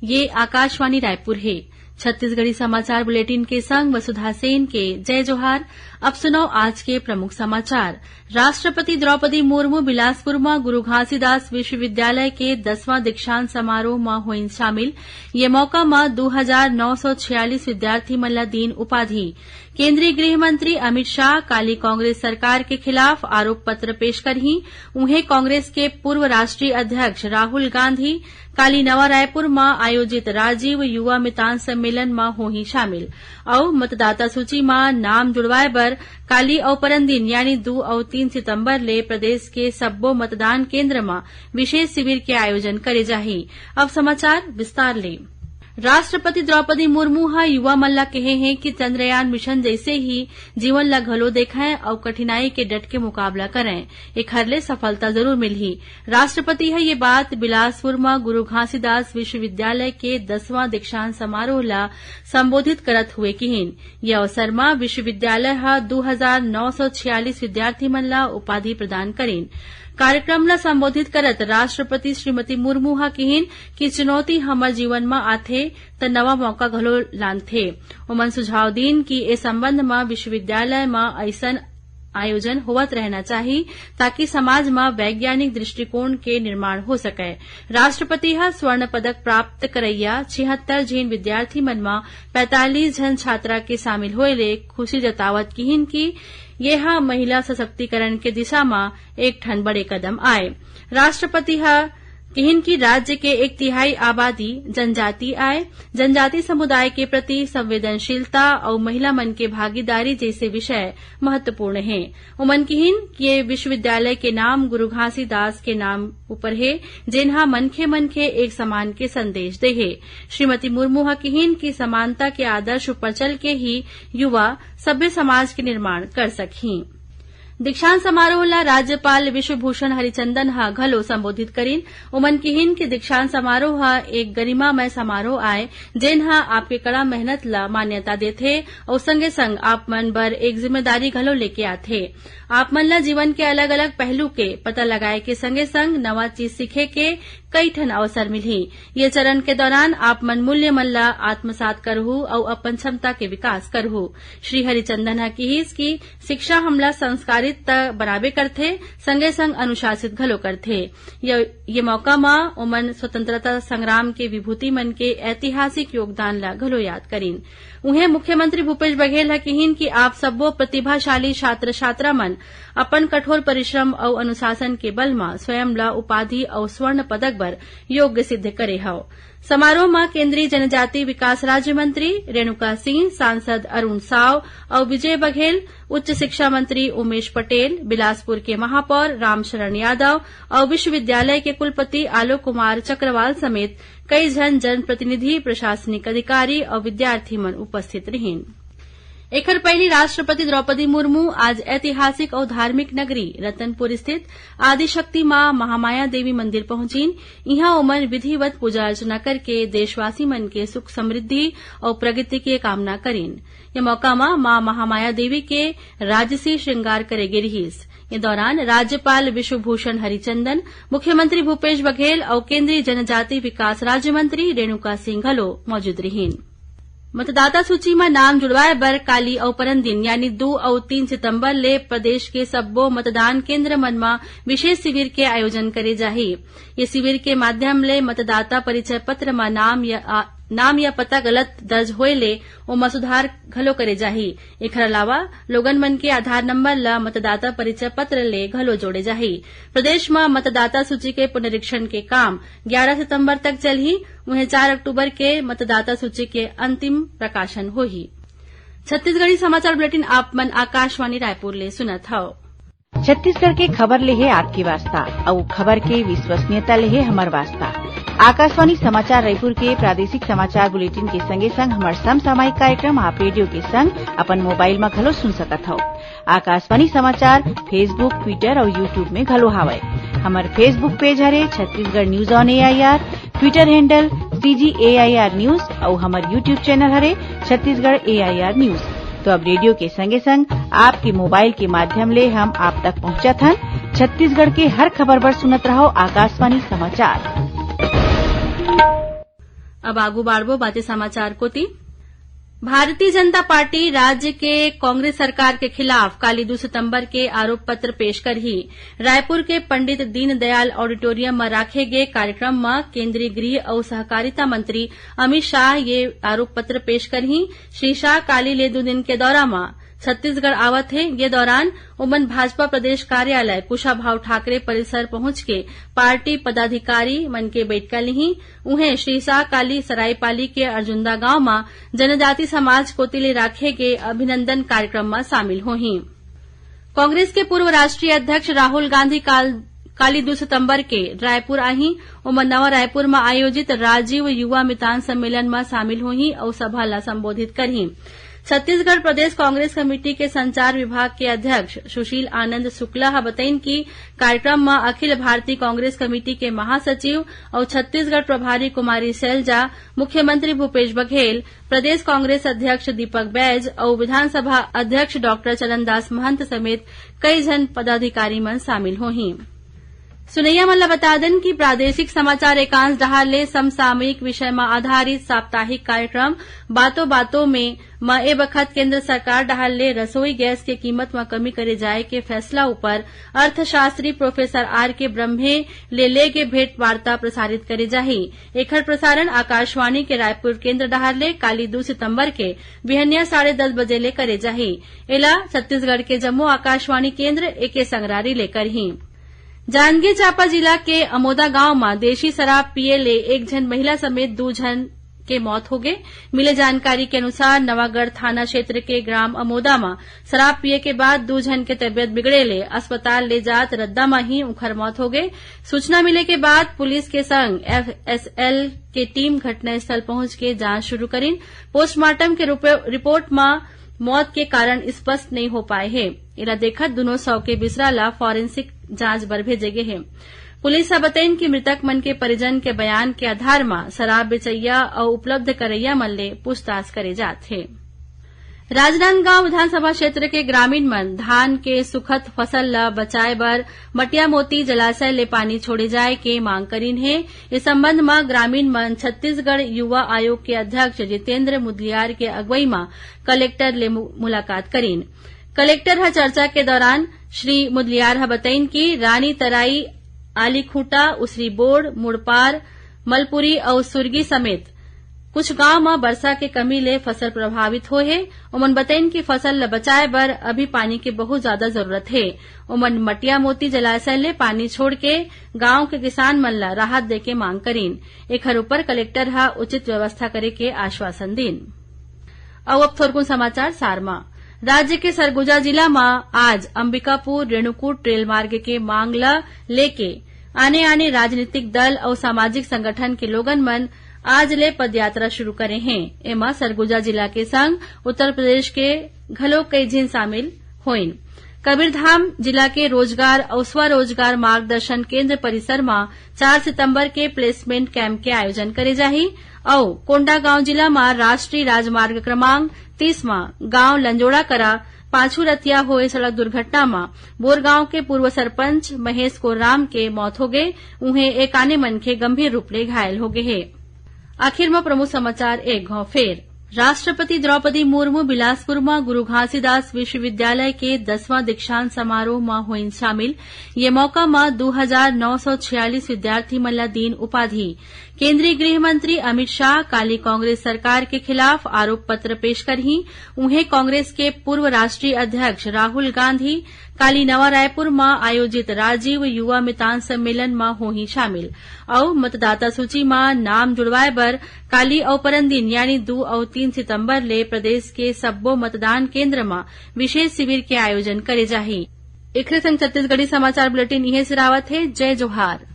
ये आकाशवाणी रायपुर है। छत्तीसगढ़ी समाचार बुलेटिन के संग वसुधा सेन के जय जोहार। अब सुनो आज के प्रमुख समाचार। राष्ट्रपति द्रौपदी मुर्मू बिलासपुर में गुरु घासीदास विश्वविद्यालय के 10वां दीक्षांत समारोह में हुई शामिल। ये मौका में 2,946 विद्यार्थी मन ला दीन उपाधि। केंद्रीय गृह मंत्री अमित शाह काली कांग्रेस सरकार के खिलाफ आरोप पत्र पेश करही। उन्हें कांग्रेस के पूर्व राष्ट्रीय अध्यक्ष राहुल गांधी काली नवा रायपुर में आयोजित राजीव युवा मितान सम्मेलन में होही शामिल। और मतदाता सूची में नाम जुड़वाए बर काली और परन दिन यानी 2 और 3 सितंबर ले प्रदेश के सब्बो मतदान केंद्र में विशेष शिविर के आयोजन करे जाही। अब समाचार विस्तार ले। राष्ट्रपति द्रौपदी मुर्मू हा युवा मन ला कहे हैं कि चंद्रयान मिशन जैसे ही जीवन ला घलो देखें और कठिनाई के डट के मुकाबला करें। एक हरले सफलता जरूर मिलही। राष्ट्रपति है ये बात बिलासपुर में गुरु घासीदास विश्वविद्यालय के 10वां दीक्षांत समारोह ला संबोधित करत हुए कहिन। ये अवसर में विश्वविद्यालय हा 2,946 विद्यार्थी मन ला उपाधि प्रदान करेन। कार्यक्रम ला संबोधित करत राष्ट्रपति श्रीमती मुर्मू हा कहिन कि चुनौती हमर जीवन में आथे त नवा मौका घलो लानथे। उमन सुझाव दीन कि ए संबंध में विश्वविद्यालय में ऐसन आयोजन होवत रहना चाहिए ताकि समाज में वैज्ञानिक दृष्टिकोण के निर्माण हो सके। राष्ट्रपति हा स्वर्ण पदक प्राप्त करैया 76 जैन विद्यार्थी मन में 45 जन छात्रा के शामिल होए ले खुशी जतावत किहिन कि यह महिला सशक्तिकरण के दिशा में एक ठन बड़े कदम आए। राष्ट्रपति हा कहिन की राज्य के 1/3 आबादी जनजाति आए। जनजाति समुदाय के प्रति संवेदनशीलता और महिला मन के भागीदारी जैसे विषय महत्वपूर्ण हैं। उमन कहिन कि ये विश्वविद्यालय के नाम गुरु घासीदास के नाम ऊपर है जिन्हा मनखे एक समान के संदेश दे है। श्रीमती मुर्मू हा कहिन कि समानता के आदर्श ऊपर चल के ही युवा सभ्य समाज के निर्माण कर सकही। दीक्षांत समारोह ला राज्यपाल विश्वभूषण हरिचंदन हा घलो संबोधित करीन। उमन कहिन कि दीक्षांत समारोह हा एक गरिमामय समारोह आए जेनहा आपके कड़ा मेहनत ला मान्यता देथे और संगे संग आप मन बर एक जिम्मेदारी घलो लेके आथे। आप मन ला जीवन के अलग अलग पहलू के पता लगाए के संगे संग नवा चीज सीखे के कई ठन अवसर मिलही। ये चरण के दौरान आप मन मूल्य मन ला आत्मसात करहु और अपन क्षमता के विकास करहु। श्री हरिचंदन हा कहिस कि शिक्षा हमला संस्कारित बनाबे करथे संगे संग अनुशासित घलो करथे। ये मौका में उमन स्वतंत्रता संग्राम के विभूति मन के ऐतिहासिक योगदान ला घलो याद करीन। उन्हें मुख्यमंत्री भूपेश बघेल हा कहिन कि आप सब्बो प्रतिभाशाली छात्र छात्रा मन अपन कठोर परिश्रम और अनुशासन के बल में स्वयं ला उपाधि और स्वर्ण पदक बर योग्य सिद्ध करे हव। समारोह में केंद्रीय जनजाति विकास राज्य मंत्री रेणुका सिंह, सांसद अरुण साव और विजय बघेल, उच्च शिक्षा मंत्री उमेश पटेल, बिलासपुर के महापौर रामशरण यादव और विश्वविद्यालय के कुलपति आलोक कुमार चक्रवाल समेत कई जनप्रतिनिधि, प्रशासनिक अधिकारी और विद्यार्थी मन उपस्थित रहिन। एकर पहली राष्ट्रपति द्रौपदी मुर्मू आज ऐतिहासिक और धार्मिक नगरी रतनपुर स्थित आदिशक्ति मां महामाया देवी मंदिर पहुंचीन। इहां उमन विधिवत पूजा अर्चना करके देशवासी मन के सुख समृद्धि और प्रगति की कामना करीन। ये मौका मां महामाया देवी के राजसी श्रृंगार करेगे रहीस। इस दौरान राज्यपाल विश्वभूषण हरिचंदन, मुख्यमंत्री भूपेश बघेल और केंद्रीय जनजाति विकास राज्य मंत्री रेणुका सिंह घलो मौजूद रहीन। मतदाता सूची में नाम जुड़वाए बर काली और परन दिन यानी 2 और 3 सितंबर ले प्रदेश के सब्बो मतदान केंद्र मन में विशेष शिविर के आयोजन करे जाही। ये शिविर के माध्यम ले मतदाता परिचय पत्र में नाम या पता गलत दर्ज होए ले ओमा सुधार घलो करे जाही। एकर अलावा लोगन मन के आधार नंबर ला मतदाता परिचय पत्र ले घलो जोड़े जाही। प्रदेश में मतदाता सूची के पुनरीक्षण के काम 11 सितंबर तक चलही। वहीं 4 अक्टूबर के मतदाता सूची के अंतिम प्रकाशन होही। छत्तीसगढ़ी समाचार बुलेटिन आप मन आकाशवाणी रायपुर ले सुनत हव। छत्तीसगढ़ के खबर ले है आपकी वास्ता और खबर के विश्वसनीयता ले है हमार वास्ता। आकाशवाणी समाचार रायपुर के प्रादेशिक समाचार बुलेटिन के संगे संग हमार समसामयिक कार्यक्रम आप रेडियो के संग अपन मोबाइल में घलो सुन सकत हव। आकाशवाणी समाचार फेसबुक, ट्विटर और यूट्यूब में घलो हावय। हमार फेसबुक पेज हरे Chhattisgarh news on AIR, Twitter handle CGAIR news और हमार यूट्यूब चैनल हरे छत्तीसगढ़ AIR न्यूज। तो अब रेडियो के संगे संग आपके मोबाइल के माध्यम ले हम आप तक पहुंचत हन। छत्तीसगढ़ के हर खबर पर सुनत रहो आकाशवाणी समाचार। अब आगू बाढ़बो बाते समाचार कोती। भारतीय जनता पार्टी राज्य के कांग्रेस सरकार के खिलाफ काली 2 सितंबर के आरोप पत्र पेश कर ही रायपुर के पंडित दीनदयाल ऑडिटोरियम में राखे गए कार्यक्रम में केंद्रीय गृह और सहकारिता मंत्री अमित शाह ये आरोप पत्र पेश कर ही श्री शाह काली ले 2 दिन के दौरा में छत्तीसगढ़ आवत है। ये दौरान उमन भाजपा प्रदेश कार्यालय कुशाभाऊ ठाकरे परिसर पहुंच के पार्टी पदाधिकारी मन के बैठका ली। उन्हें श्री शाह काली सरायपाली के अर्जुंदा गांव में जनजाति समाज कोतिले राखे गए अभिनंदन कार्यक्रम में शामिल होही। कांग्रेस के पूर्व राष्ट्रीय अध्यक्ष राहुल गांधी काली 2 सितंबर के रायपुर आई। उमन नवा रायपुर में आयोजित राजीव युवा मितान सम्मेलन में शामिल हुई और सभा ला संबोधित करही। छत्तीसगढ़ प्रदेश कांग्रेस कमेटी के संचार विभाग के अध्यक्ष सुशील आनंद शुक्ला बताइन कि कार्यक्रम में अखिल भारतीय कांग्रेस कमेटी के महासचिव और छत्तीसगढ़ प्रभारी कुमारी सैलजा, मुख्यमंत्री भूपेश बघेल, प्रदेश कांग्रेस अध्यक्ष दीपक बैज और विधानसभा अध्यक्ष डॉक्टर चरणदास महंत समेत कई जन पदाधिकारी मन शामिल होही। सुनैया मन ला बता दें कि प्रादेशिक समाचार एकांश डहार ले समसामयिक विषय में आधारित साप्ताहिक कार्यक्रम बातों बातों में ए बखत केंद्र सरकार डहार ले रसोई गैस के कीमत में कमी करे जाए के फैसला ऊपर अर्थशास्त्री प्रोफेसर आर के ब्रह्मे ले के भेंट वार्ता प्रसारित करे जाही। एखर प्रसारण आकाशवाणी के रायपुर केंद्र डहार ले काली 2 सितंबर के बिहनिया 10:30 बजे ले करे जाही। एला छत्तीसगढ़ के जम्मू आकाशवाणी केंद्र एके संगरारी लेकर ही। जांजगीर चांपा जिला के अमोदा गांव में देशी शराब पिए ले एक जन महिला समेत 2 जन के मौत हो गए। मिले जानकारी के अनुसार नवागढ़ थाना क्षेत्र के ग्राम अमोदा में शराब पिए के बाद 2 जन के तबियत बिगड़े ले अस्पताल ले जात रद्दा में ही उखर मौत हो गए। सूचना मिले के बाद पुलिस के संग FSL के टीम घटनास्थल पहुंच के जांच शुरू करीन। पोस्टमार्टम के रिपोर्ट में मौत के कारण स्पष्ट नहीं हो पाए है। इला देखत दोनों शव के बिसरा ला फॉरेंसिक जांच बर भेजे गए हैं। पुलिस बताइन कि मृतक मन के परिजन के बयान के आधार में शराब बेचैया और उपलब्ध करैया मन ले पूछताछ करे जात है। राजनांदगांव विधानसभा क्षेत्र के ग्रामीण मन धान के सुखद फसल ला बचाए बर मटिया मोती जलाशय ले पानी छोड़े जाए के मांग करीन है। इस संबंध में ग्रामीण मन छत्तीसगढ़ युवा आयोग के अध्यक्ष जितेंद्र मुदलियार के अगुवाई में कलेक्टर ले मुलाकात करीन। कलेक्टर चर्चा के दौरान श्री मुदलियार बताइन कि रानी तराई, आलीखूंटा, उसरी बोर्ड, मुड़पार, मलपुरी और सुरगी समेत कुछ गांव में वर्षा के कमी ले फसल प्रभावित हो है। उमन बताइन कि फसल ल बचाए बर अभी पानी के बहुत ज्यादा जरूरत है। उमन मटिया मोती जलाशय ले पानी छोड़ के गांव के किसान मन ला राहत दे के मांग करीन। एखर ऊपर कलेक्टर उचित व्यवस्था करे के आश्वासन दीन। अब थोरकुन समाचार सारमा। राज्य के सरगुजा जिला में आज अंबिकापुर रेणुकूट रेल मार्ग के मांग ला लेके आने राजनीतिक दल और सामाजिक संगठन के लोगन मन आज ले पदयात्रा शुरू करे हैं। एमा सरगुजा जिला के संग उत्तर प्रदेश के घलो कई झिन शामिल होइन। कबीरधाम जिला के रोजगार और स्वरोजगार मार्गदर्शन केंद्र परिसर में 4 सितंबर के प्लेसमेंट कैंप के आयोजन करे जाही और कोंडागांव जिला में राष्ट्रीय राजमार्ग क्रमांक 30 में गांव लंजोड़ा करा पाछू रतिया हुए सड़क दुर्घटना में बोरगांव के पूर्व सरपंच महेश कोराम के मौत हो गए। उन्हें एक आने मनखे गंभीर रूप ले घायल हो गए है। आखिर में प्रमुख समाचार एक घाव फेर। राष्ट्रपति द्रौपदी मुर्मू बिलासपुर में गुरु घासीदास विश्वविद्यालय के 10वां दीक्षांत समारोह में हुई शामिल। ये मौका में 2946 विद्यार्थी मन ला दीन उपाधि। केंद्रीय गृह मंत्री अमित शाह काली कांग्रेस सरकार के खिलाफ आरोप पत्र पेश कर ही उन्हें कांग्रेस के पूर्व राष्ट्रीय अध्यक्ष राहुल गांधी काली नवा रायपुर में आयोजित राजीव युवा मितान सम्मेलन में होही शामिल और मतदाता सूची में नाम जुड़वाए बर काली और परंदिन यानी 2 और 3 सितंबर ले प्रदेश के सब्बो मतदान केंद्र में विशेष शिविर के आयोजन करे जाही। एकरे संग छत्तीसगढ़ी समाचार बुलेटिन इहे सिरावत है। जय जोहार।